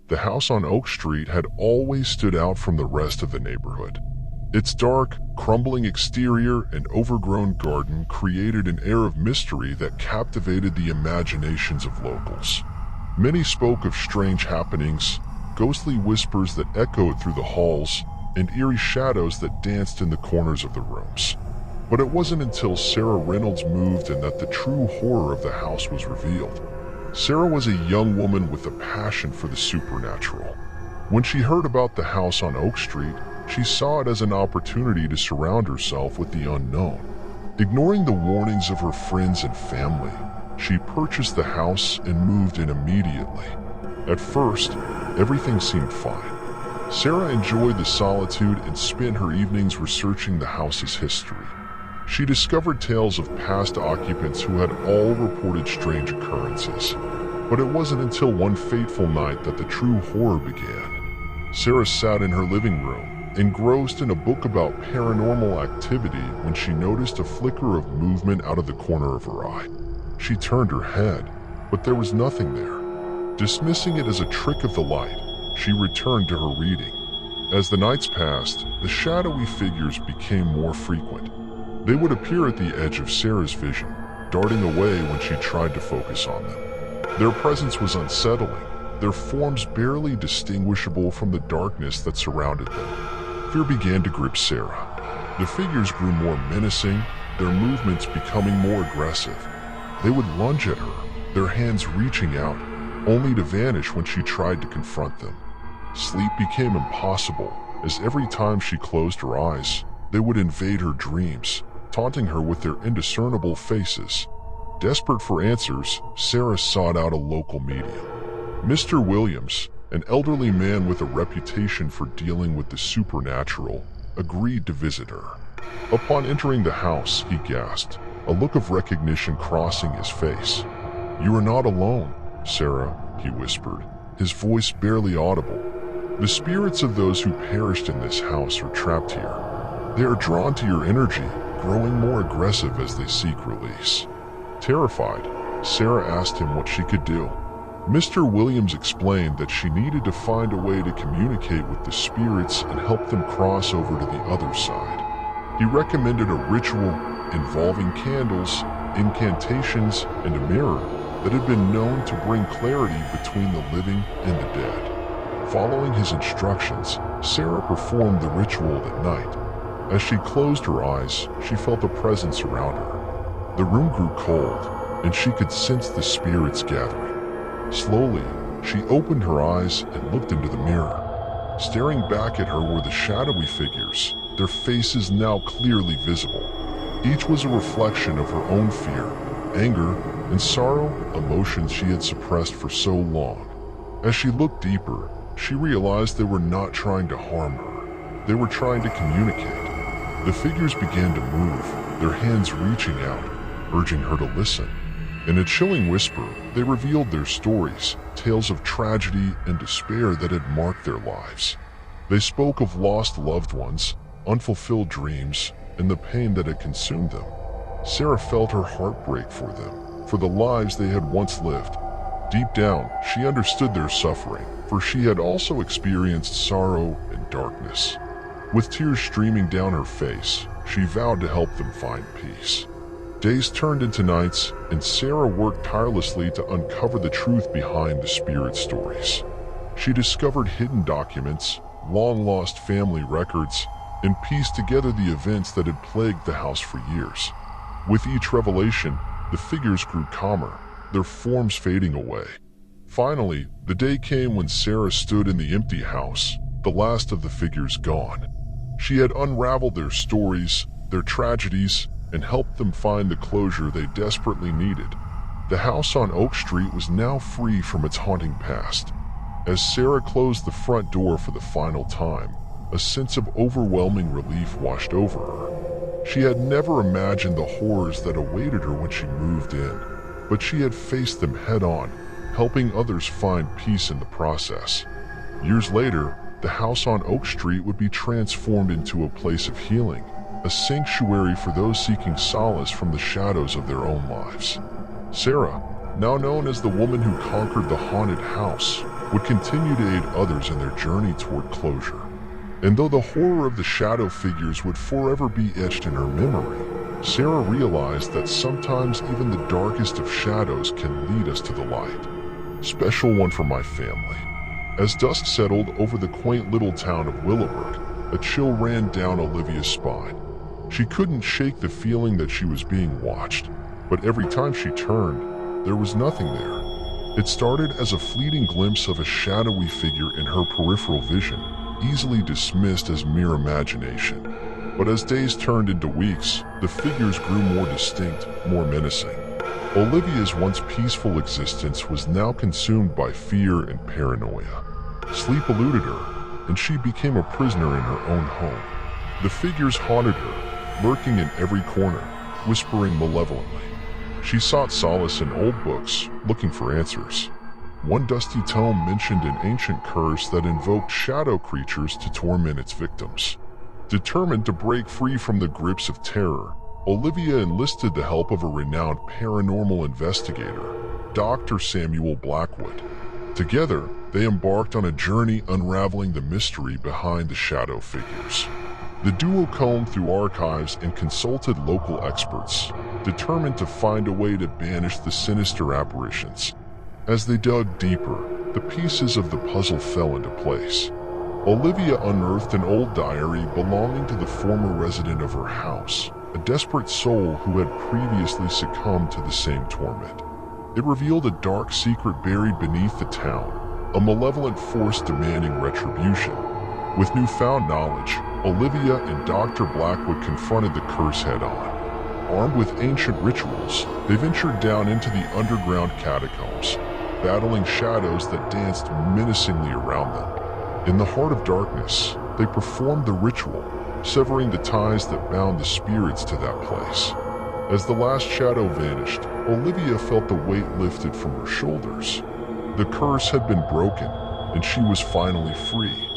The house on Oak Street had always stood out from the rest of the neighborhood. Its dark, crumbling exterior and overgrown garden created an air of mystery that captivated the imaginations of locals. Many spoke of strange happenings, ghostly whispers that echoed through the halls, and eerie shadows that danced in the corners of the rooms. But it wasn't until Sarah Reynolds moved in that the true horror of the house was revealed. Sarah was a young woman with a passion for the supernatural. When she heard about the house on Oak Street, she saw it as an opportunity to surround herself with the unknown. Ignoring the warnings of her friends and family, she purchased the house and moved in immediately. At first, everything seemed fine. Sarah enjoyed the solitude and spent her evenings researching the house's history. She discovered tales of past occupants who had all reported strange occurrences. But it wasn't until one fateful night that the true horror began. Sarah sat in her living room, engrossed in a book about paranormal activity, when she noticed a flicker of movement out of the corner of her eye. She turned her head, but there was nothing there. Dismissing it as a trick of the light, she returned to her reading. As the nights passed, the shadowy figures became more frequent. They would appear at the edge of Sarah's vision, darting away when she tried to focus on them. Their presence was unsettling, their forms barely distinguishable from the darkness that surrounded them. Fear began to grip Sarah. The figures grew more menacing, their movements becoming more aggressive. They would lunge at her, their hands reaching out, only to vanish when she tried to confront them. Sleep became impossible, as every time she closed her eyes, they would invade her dreams, taunting her with their indiscernible faces. Desperate for answers, Sarah sought out a local medium. Mr. Williams, an elderly man with a reputation for dealing with the supernatural, agreed to visit her. Upon entering the house, he gasped, a look of recognition crossing his face. "You are not alone, Sarah," he whispered, his voice barely audible. "The spirits of those who perished in this house are trapped here. They are drawn to your energy, growing more aggressive as they seek release." Terrified, Sarah asked him what she could do. Mr. Williams explained that she needed to find a way to communicate with the spirits and help them cross over to the other side. He recommended a ritual involving candles, incantations, and a mirror that had been known to bring clarity between the living and the dead. Following his instructions, Sarah performed the ritual that night. As she closed her eyes, she felt a presence around her. The room grew cold, and she could sense the spirits gathering. Slowly, she opened her eyes and looked into the mirror. Staring back at her were the shadowy figures, their faces now clearly visible. Each was a reflection of her own fear, anger, and sorrow, emotions she had suppressed for so long. As she looked deeper, she realized they were not trying to harm her. They were trying to communicate. The figures began to move, their hands reaching out, urging her to listen. In a chilling whisper, they revealed their stories, tales of tragedy and despair that had marked their lives. They spoke of lost loved ones, unfulfilled dreams, and the pain that had consumed them. Sarah felt her heart break for them, for the lives they had once lived. Deep down, she understood their suffering, for she had also experienced sorrow and darkness. With tears streaming down her face, she vowed to help them find peace. Days turned into nights, and Sarah worked tirelessly to uncover the truth behind the spirit stories. She discovered hidden documents, long-lost family records, and pieced together the events that had plagued the house for years. With each revelation, the figures grew calmer, their forms fading away. Finally, the day came when Sarah stood in the empty house, the last of the figures gone. She had unraveled their stories, their tragedies, and helped them find the closure they desperately needed. The house on Oak Street was now free from its haunting past. As Sarah closed the front door for the final time, a sense of overwhelming relief washed over her. She had never imagined the horrors that awaited her when she moved in, but she had faced them head-on, helping others find peace in the process. Years later, the house on Oak Street would be transformed into a place of healing, a sanctuary for those seeking solace from the shadows of their own lives. Sarah, now known as the woman who conquered the haunted house, would continue to aid others in their journey toward closure. And though the horror of the shadow figures would forever be etched in her memory, Sarah realized that sometimes even the darkest of shadows can lead us to the light. Special one for my family. As dusk settled over the quaint little town of Willowbrook, a chill ran down Olivia's spine. She couldn't shake the feeling that she was being watched, but every time she turned, there was nothing there. It started as a fleeting glimpse of a shadowy figure in her peripheral vision, easily dismissed as mere imagination. But as days turned into weeks, the figures grew more distinct, more menacing. Olivia's once peaceful existence was now consumed by fear and paranoia. Sleep eluded her, and she became a prisoner in her own home. The figures haunted her, lurking in every corner, whispering malevolently. She sought solace in old books, looking for answers. One dusty tome mentioned an ancient curse that invoked shadow creatures to torment its victims. Determined to break free from the grips of terror, Olivia enlisted the help of a renowned paranormal investigator, Dr. Samuel Blackwood. Together, they embarked on a journey unraveling the mystery behind the shadow figures. The duo combed through archives and consulted local experts, determined to find a way to banish the sinister apparitions. As they dug deeper, the pieces of the puzzle fell into place. Olivia unearthed an old diary belonging to the former resident of her house, a desperate soul who had previously succumbed to the same torment. It revealed a dark secret buried beneath the town, a malevolent force demanding retribution. With newfound knowledge, Olivia and Dr. Blackwood confronted the curse head-on. Armed with ancient rituals, they ventured down into the underground catacombs, battling shadows that danced menacingly around them. In the heart of darkness, they performed the ritual, severing the ties that bound the spirits to that place. As the last shadow vanished, Olivia felt the weight lifted from her shoulders. The curse had been broken, and she was finally free.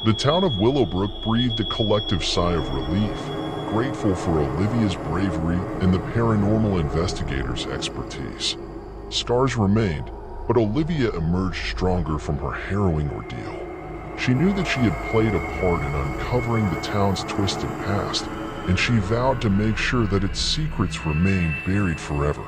The town of Willowbrook breathed a collective sigh of relief, grateful for Olivia's bravery and the paranormal investigator's expertise. Scars remained, but Olivia emerged stronger from her harrowing ordeal. She knew that she had played a part in uncovering the town's twisted past, and she vowed to make sure that its secrets remained buried forever.